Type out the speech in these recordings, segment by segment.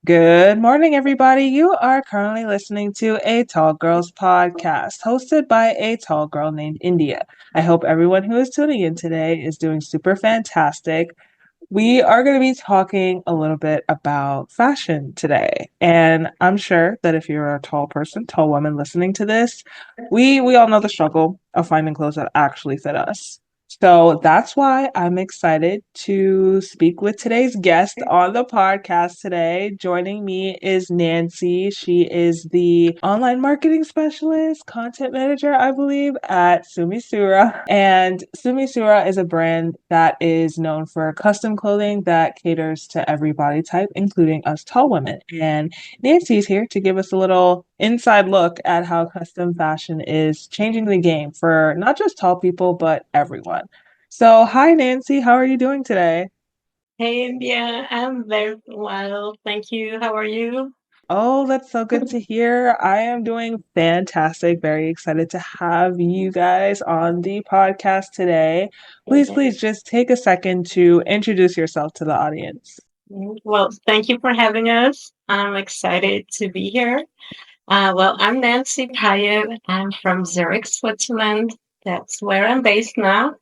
Good morning, everybody. You are currently listening to a Tall Girls podcast hosted by a tall girl named India. I hope everyone who is tuning in today is doing super fantastic. We are going to be talking a little bit about fashion today. And I'm sure that if you're a tall person, tall woman listening to this, we all know the struggle of finding clothes that actually fit us. So that's why I'm excited to speak with today's guest on the podcast today. Joining me is Nancy. She is the online marketing specialist, content manager, I believe, at Sumissura. And Sumissura is a brand that is known for custom clothing that caters to every body type, including us tall women. And Nancy's here to give us a little inside look at how custom fashion is changing the game for not just tall people, but everyone. So, hi, Nancy. How are you doing today? Hey India, I'm very well, thank you. How are you? Oh, that's so good to hear. I am doing fantastic. Very excited to have you guys on the podcast today. Please Yes. just take a second to introduce yourself to the audience. Well, thank you for having us. I'm excited to be here. I'm Nancy Peyer. I'm from Zurich, Switzerland. That's where I'm based now.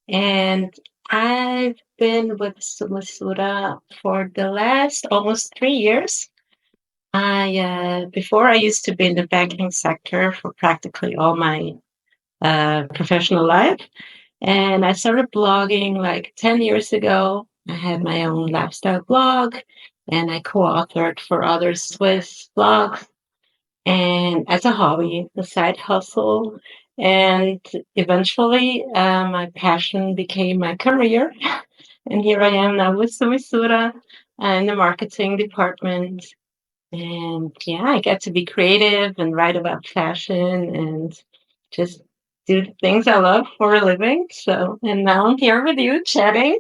And I've been with Sumissura for the last almost 3 years. Before I used to be in the banking sector for practically all my professional life. And I started blogging like 10 years ago. I had my own lifestyle blog and I co authored for other Swiss blogs and as a hobby, a side hustle. And eventually, my passion became my career. And here I am now with Sumissura in the marketing department. And yeah, I get to be creative and write about fashion and just do the things I love for a living. So, and now I'm here with you chatting.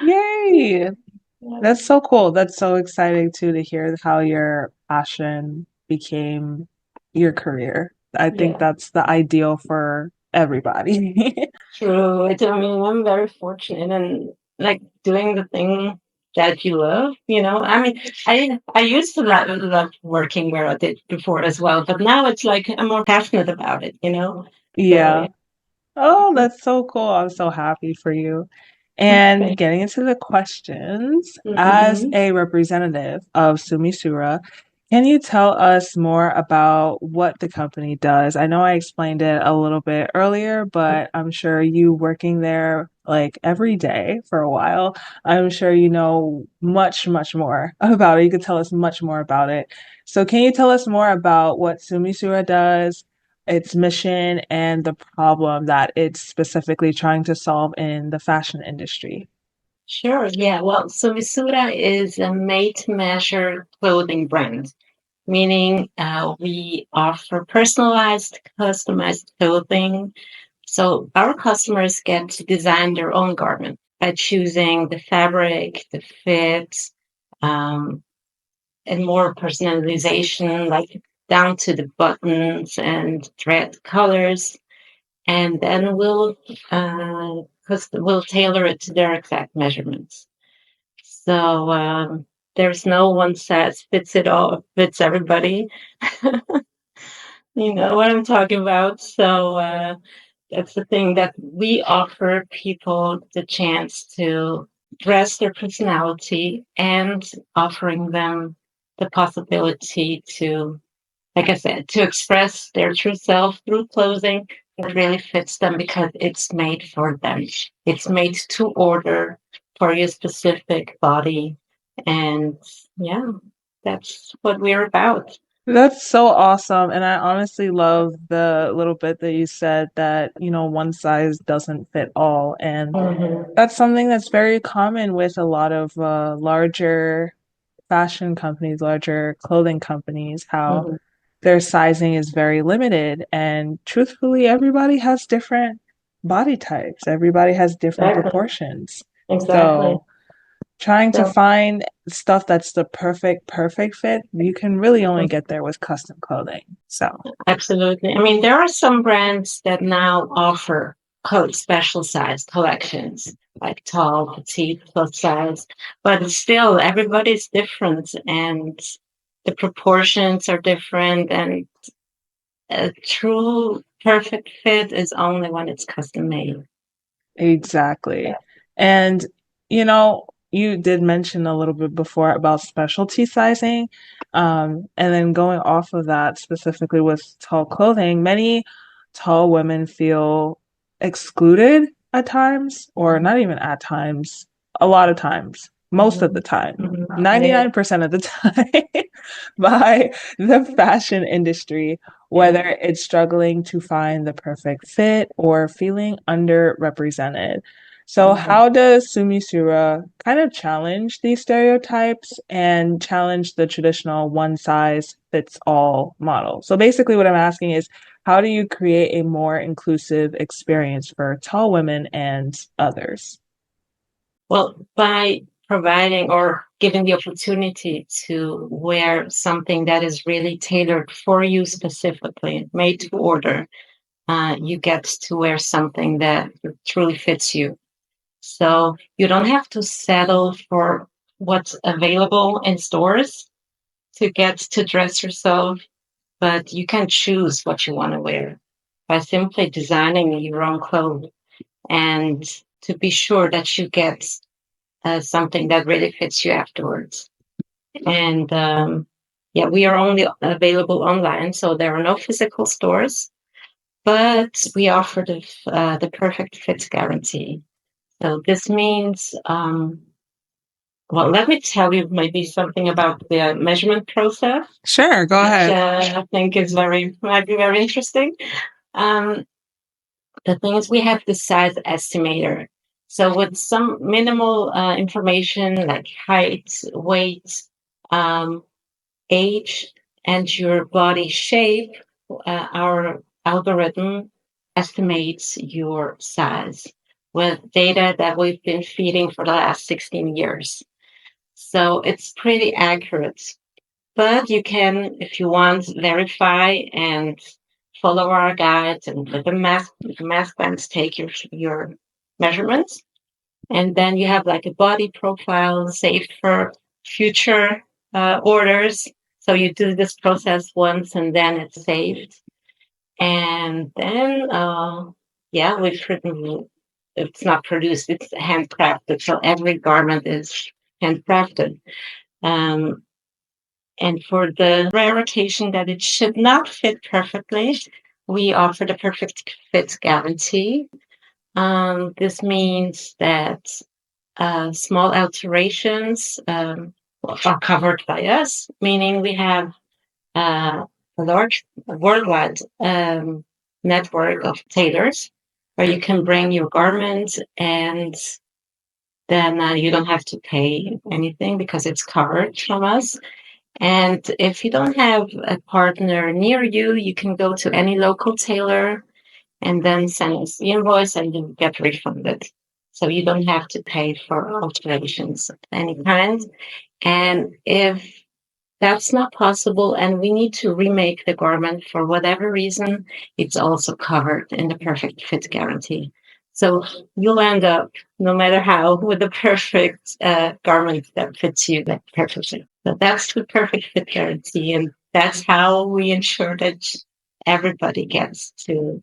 Yay! Yeah. That's so cool. That's so exciting too to hear how your passion became your career. I think Yeah, that's the ideal for everybody. true. I mean, I'm very fortunate and like doing the thing that you love, you know. I mean, I used to love working where I did before as well, but now it's like I'm more passionate about it, you know. So Yeah. yeah. Oh, that's so cool. I'm so happy for you. And getting into the questions, as Mhm. a representative of Sumissura, can you tell us more about what the company does? I know I explained it a little bit earlier, but I'm sure you working there like every day for a while, I'm sure you know much more about it. You could tell us much more about it. So can you tell us more about what Sumissura does, its mission, and the problem that it's specifically trying to solve in the fashion industry? Sure. Yeah. Well, Sumissura is a made-to-measure clothing brand, meaning we offer personalized, customized clothing. So our customers get to design their own garment by choosing the fabric, the fit, um, and more personalization, like down to the buttons and thread colors. And then we'll tailor it to their exact measurements. So there's no one size fits it all, fits everybody. You know what I'm talking about. So that's the thing that we offer people the chance to dress their personality and offering them the possibility to, like I said, to express their true self through clothing that really fits them because it's made for them. It's made to order for your specific body. And yeah, that's what we're about. That's so awesome. And I honestly love the little bit that you said that, one size doesn't fit all. And Mhm. that's something that's very common with a lot of larger fashion companies, larger clothing companies, how Mhm. their sizing is very limited. And truthfully, everybody has different body types, everybody has different Exactly. proportions. Exactly. So trying to So, find stuff that's the perfect fit, you can really only mhm. get there with custom clothing. So, Absolutely. I mean, there are some brands that now offer special size collections, like tall, petite, plus size. But still, everybody's different, and the proportions are different. And a true perfect fit is only when it's custom made. Exactly. And, you did mention a little bit before about specialty sizing. And then going off of that, specifically with tall clothing, many tall women feel excluded at times, or not even at times, a lot of times, most of the Mhm. time, Mhm. Yeah. 99% of the time, by the fashion industry, Yeah. whether it's struggling to find the perfect fit or feeling underrepresented. So, Mhm. how does Sumissura kind of challenge these stereotypes and challenge the traditional one size fits all model? So, basically, what I'm asking is, how do you create a more inclusive experience for tall women and others? Well, by providing or giving the opportunity to wear something that is really tailored for you specifically, made to order, you get to wear something that truly fits you. So you don't have to settle for what's available in stores to get to dress yourself, but you can choose what you want to wear by simply designing your own clothes and to be sure that you get something that really fits you afterwards. And yeah, we are only available online, so there are no physical stores, but we offer the perfect fit guarantee. So this means, well, let me tell you maybe something about the measurement process, Sure, go which ahead. I think is might be very interesting. Um, the thing is, we have the size estimator. So with some minimal information like height, weight, um, age, and your body shape, our algorithm estimates your size with data that we've been feeding for the last 16 years. So it's pretty accurate. But you can, if you want, verify and follow our guides and let the mask bands take your measurements. And then you have like a body profile saved for future orders. So you do this process once and then it's saved. And then, yeah, it's not produced, it's handcrafted. So every garment is handcrafted. Um, and for the rare occasion that it should not fit perfectly, we offer the perfect fit guarantee. This means that small alterations are covered by us, meaning we have a large worldwide network of tailors where you can bring your garment and then you don't have to pay anything because it's covered from us. And if you don't have a partner near you, you can go to any local tailor and then send us the invoice and you get refunded. So you don't have to pay for alterations of any kind. And if that's not possible and we need to remake the garment for whatever reason, it's also covered in the perfect fit guarantee. So you'll end up, no matter how, with the perfect garment that fits you that perfectly. So that's the perfect fit guarantee. And that's how we ensure that everybody gets to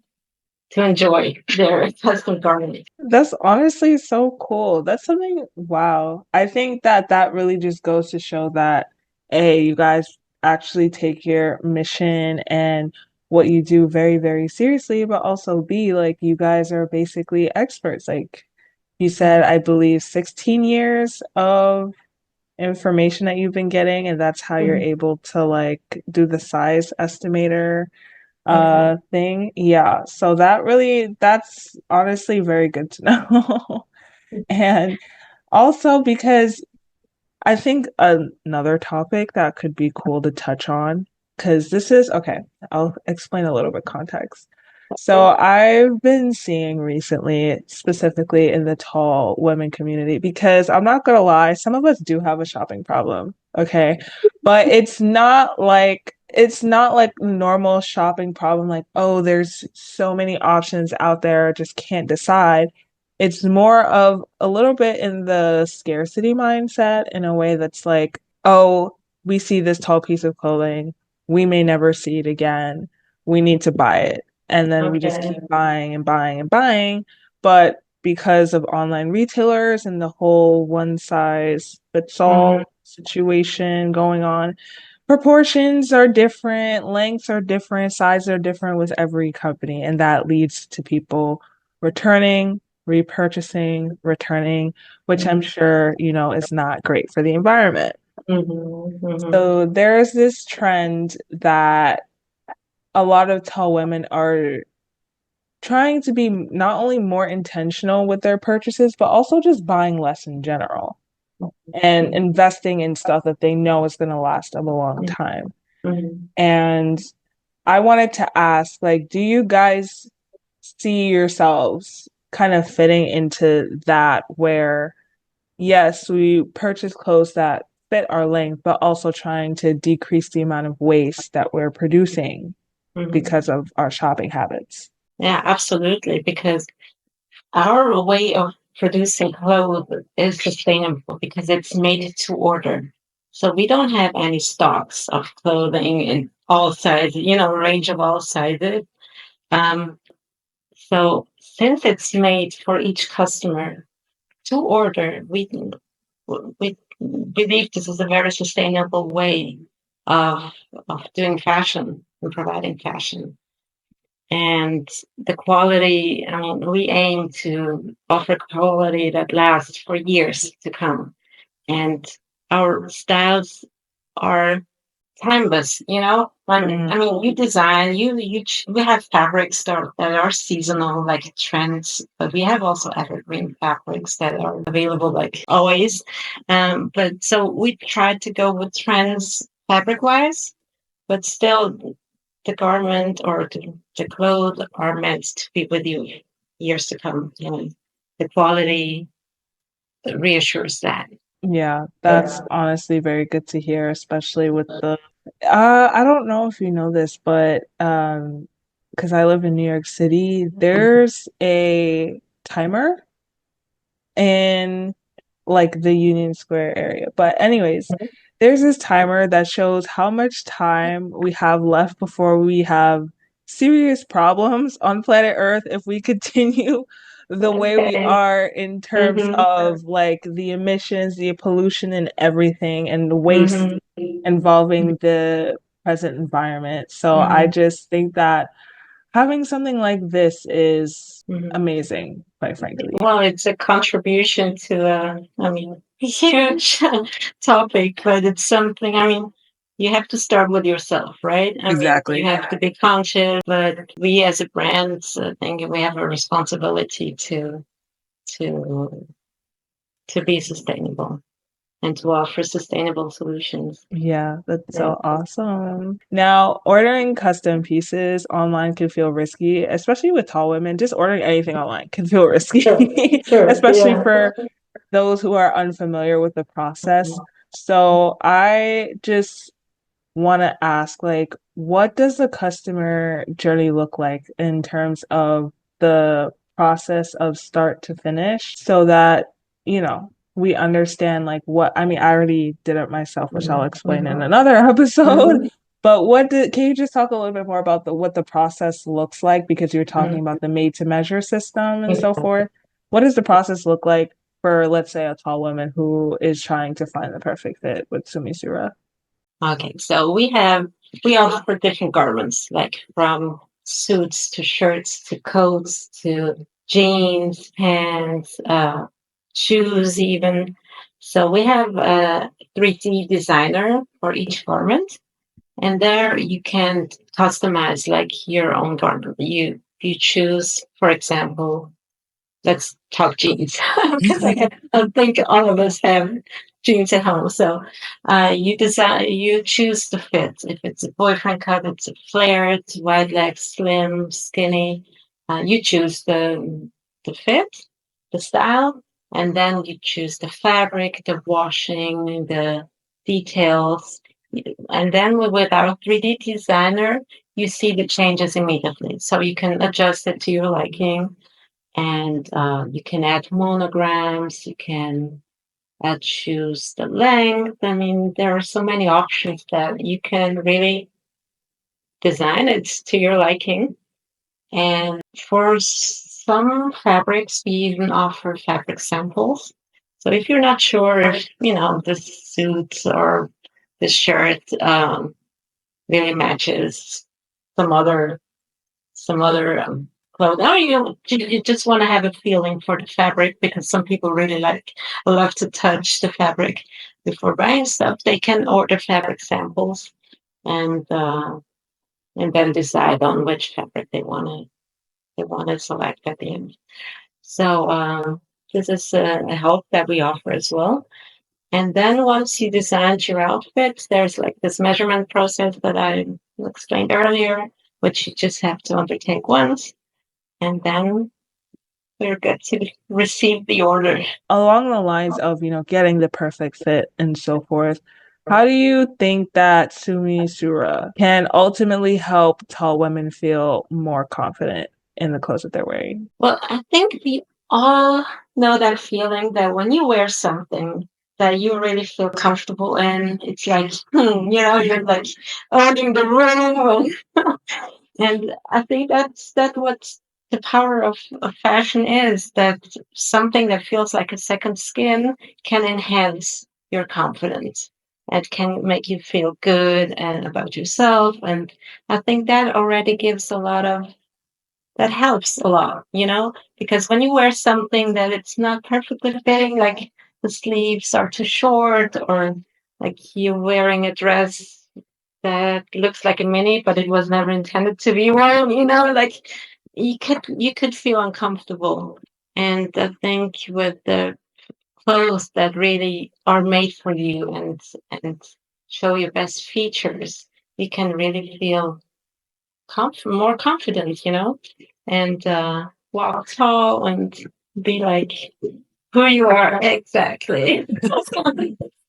enjoy their custom garment. That's honestly so cool. That's something, wow. I think that that really just goes to show that, A, you guys actually take your mission and what you do very, very seriously, but also B, like you guys are basically experts. Like you said, I believe 16 years of information that you've been getting, and that's how you're Mhm. able to like do the size estimator Yeah. thing. Yeah. So that's honestly very good to know. And also because I think another topic that could be cool to touch on, because this is okay, I'll explain a little bit context. So I've been seeing recently, specifically in the tall women community, because I'm not gonna lie, some of us do have a shopping problem, okay? But it's not like it's not like normal shopping problem, like, oh, there's so many options out there, just can't decide. It's more of a little bit in the scarcity mindset in a way that's like, oh, we see this tall piece of clothing, we may never see it again. We need to buy it. And then we just Okay. keep buying and buying and buying. But because of online retailers and the whole one size fits Mm-hmm. all situation going on, proportions are different, lengths are different, sizes are different with every company, and that leads to people returning, repurchasing, returning, which I'm sure, is not great for the environment. Mm-hmm. Mm-hmm. So there's this trend that a lot of tall women are trying to be not only more intentional with their purchases, but also just buying less in general and investing in stuff that they know is going to last them a long time. Mm-hmm. And I wanted to ask, like, do you guys see yourselves kind of fitting into that where, yes, we purchase clothes that fit our length, but also trying to decrease the amount of waste that we're producing Mm-hmm. because of our shopping habits? Yeah, absolutely. Because our way of producing clothes is sustainable because it's made to order. So we don't have any stocks of clothing in all sizes, range of all sizes. Um, so since it's made for each customer to order, we believe this is a very sustainable way of doing fashion and providing fashion. And the quality, I mean, we aim to offer quality that lasts for years to come. And our styles are timeless, Mm, I mean, you design, we have fabrics that are seasonal, like trends, but we have also evergreen fabrics that are available like always. But so we try to go with trends fabric wise, but still the garment or the clothes are meant to be with you years to come. The quality reassures that. yeah, that's Yeah. honestly very good to hear, especially with the I don't know if you know this, but because I live in New York City, there's a timer in like the Union Square area. But anyways, there's this timer that shows how much time we have left before we have serious problems on planet Earth if we continue the way we Okay. are in terms Mm-hmm. of like the emissions, the pollution and everything and the waste Mm-hmm. involving the present environment. So I Mm-hmm. just think that having something like this is Mm-hmm. amazing, quite frankly. Well, it's a contribution to I mean, huge topic, but it's something, I mean, you have to start with yourself, right? I mean, you Exactly. have to be conscious, but we as a brand, I think we have a responsibility to to be sustainable and to offer sustainable solutions. Yeah, that's Yeah. so awesome. Now, ordering custom pieces online can feel risky, especially with tall women. Just ordering anything online can feel Sure, risky, sure, especially yeah. for those who are unfamiliar with the process. So I just want to ask, like, what does the customer journey look like in terms of the process of start to finish so that, we understand like what, I mean, I already did it myself, which I'll explain in another episode. But can you just talk a little bit more about what the process looks like because you're talking about the made to measure system and so forth? What does the process look like for, let's say, a tall woman who is trying to find the perfect fit with Sumissura? Okay, so we offer different garments, like from suits to shirts to coats to jeans, pants, shoes, even. So we have a 3D designer for each garment, and there you can customize like your own garment. You choose, for example, let's talk jeans because I think all of us have jeans at home. So you choose the fit. If it's a boyfriend cut, it's a flared, wide leg, slim, skinny. You choose the fit, the style, and then you choose the fabric, the washing, the details. And then with our 3D designer, you see the changes immediately. So you can adjust it to your liking, and you can add monograms, you can choose the length. I mean, there are so many options that you can really design it to your liking. And for some fabrics, we even offer fabric samples. So if you're not sure if, the suit or the shirt really matches some other clothing, or you just want to have a feeling for the fabric, because some people really love to touch the fabric before buying stuff, they can order fabric samples, and then decide on which fabric they want to select at the end. So this is a help that we offer as well. And then once you designed your outfit, there's like this measurement process that I explained earlier, which you just have to undertake once, and then we're good to receive the order. Along the lines of, getting the perfect fit and so forth, how do you think that Sumissura can ultimately help tall women feel more confident in the clothes that they're wearing? Well, I think we all know that feeling that when you wear something that you really feel comfortable in, it's like, you're like owning the room. And I think that's what the power of fashion is, that something that feels like a second skin can enhance your confidence and can make you feel good and about yourself. And I think that already gives that helps a lot, because when you wear something that it's not perfectly fitting, like the sleeves are too short, or like you're wearing a dress that looks like a mini, but it was never intended to be one, like you could feel uncomfortable. And I think with the clothes that really are made for you and show your best features, you can really feel more confident, and walk tall and be like who you are exactly.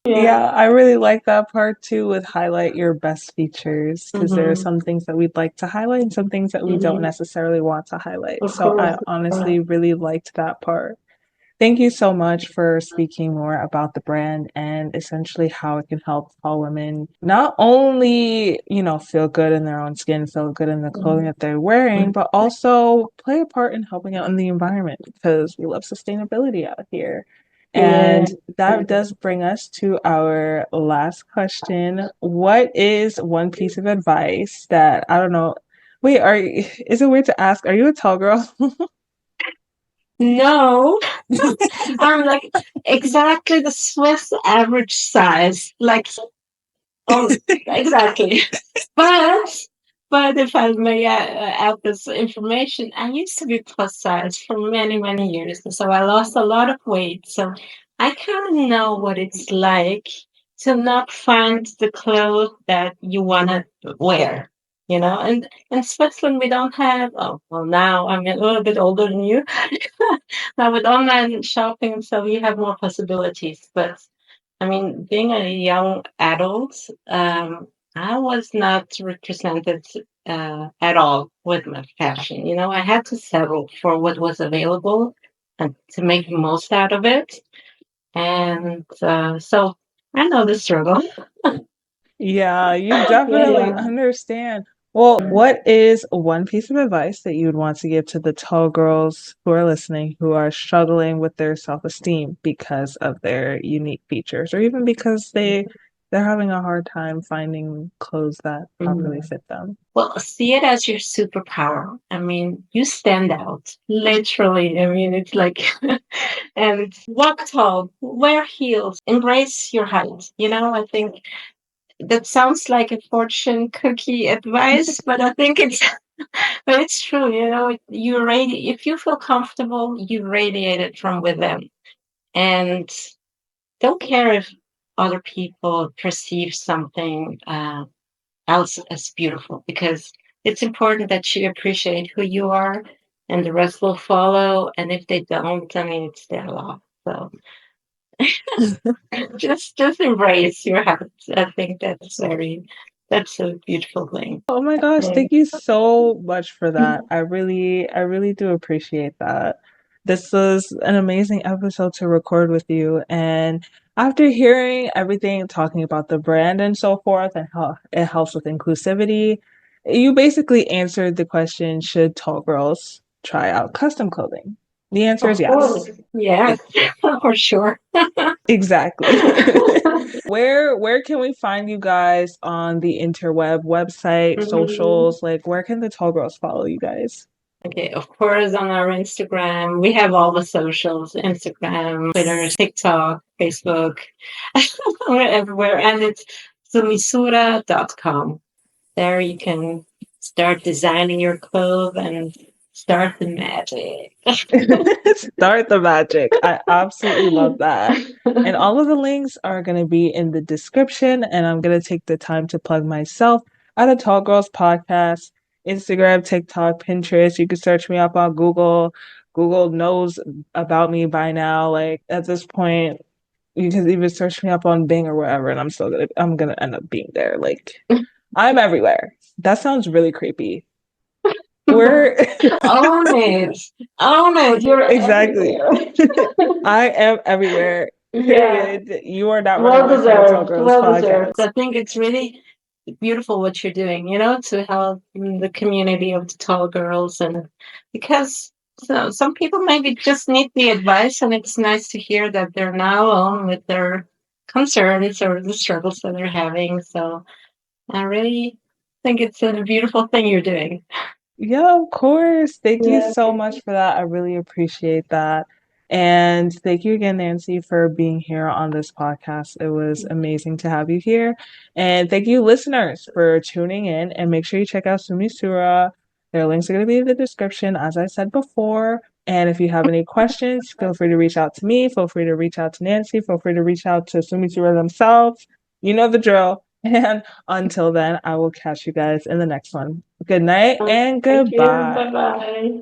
Yeah. Yeah, I really like that part too with highlight your best features because there are Hmm. some things that we'd like to highlight and some things that we don't Hmm. necessarily want to highlight. Of So course. I honestly really liked that part. Thank you so much for speaking more about the brand and essentially how it can help tall women not only, feel good in their own skin, feel good in the clothing that they're wearing, but also play a part in helping out in the environment because we love sustainability out here. Yeah. And that does bring us to our last question. What is one piece of advice that I don't know? Wait, is it weird to ask? Are you a tall girl? No, I'm like exactly the Swiss average size. Like, oh, exactly. But but if I may add this information, I used to be plus size for many, many years. So I lost a lot of weight. So I kind of know what it's like to not find the clothes that you want to wear. And in Switzerland, we don't have, oh, well, now I'm a little bit older than you. Now with online shopping, so we have more possibilities. But I mean, being a young adult, I was not represented at all with my fashion. I had to settle for what was available and to make the most out of it. And so I know the struggle. Yeah, you definitely Yeah. understand. Well, what is one piece of advice that you would want to give to the tall girls who are listening who are struggling with their self-esteem because of their unique features or even because they're having a hard time finding clothes that properly Mhm. fit them? Well, see it as your superpower. I mean, you stand out, literally. I mean, it's like, and walk tall, wear heels, embrace your height. I think that sounds like a fortune cookie advice, but I think but it's true. If you feel comfortable, you radiate it from within, and don't care if other people perceive something else as beautiful, because it's important that you appreciate who you are, and the rest will follow. And if they don't, I mean, it's their loss. So Just embrace your habits. I think that's a beautiful thing. Oh my gosh, thank you so much for that. I really do appreciate that. This was an amazing episode to record with you. And after hearing everything talking about the brand and so forth and how it helps with inclusivity, you basically answered the question, should tall girls try out custom clothing? The answer is Of yes. course. Yes, for sure. Exactly. Where can we find you guys on the interweb website, Mhm. socials? Like where can the tall girls follow you guys? Okay, of course, on our Instagram, we have all the socials, Instagram, Twitter, TikTok, Facebook, we're everywhere. And it's sumissura.com. There you can start designing your clothes and start the magic. Start the magic. I absolutely love that. And all of the links are going to be in the description. And I'm going to take the time to plug myself at a Tall Girls Podcast, Instagram, TikTok, Pinterest. You can search me up on Google. Google knows about me by now. Like at this point, you can even search me up on Bing or wherever, and I'm gonna end up being there. Like I'm everywhere. That sounds really creepy. We're Own it. Own it. You're exactly. everywhere. I am everywhere. Yeah. Period. You are not running Well away from the Tall deserved. Girls Well deserved. podcast. I think it's really beautiful what you're doing, to help the community of the tall girls. And because some people maybe just need the advice, and it's nice to hear that they're now on with their concerns or the struggles that they're having. So I really think it's a beautiful thing you're doing. Yeah, of course. Thank you Yeah. so much for that. I really appreciate that. And thank you again, Nancy, for being here on this podcast. It was amazing to have you here. And thank you, listeners, for tuning in. And make sure you check out Sumissura. Their links are going to be in the description, as I said before. And if you have any questions, feel free to reach out to me. Feel free to reach out to Nancy. Feel free to reach out to Sumissura themselves. You know the drill. And until then, I will catch you guys in the next one. Good night and Thank you. Bye goodbye. bye.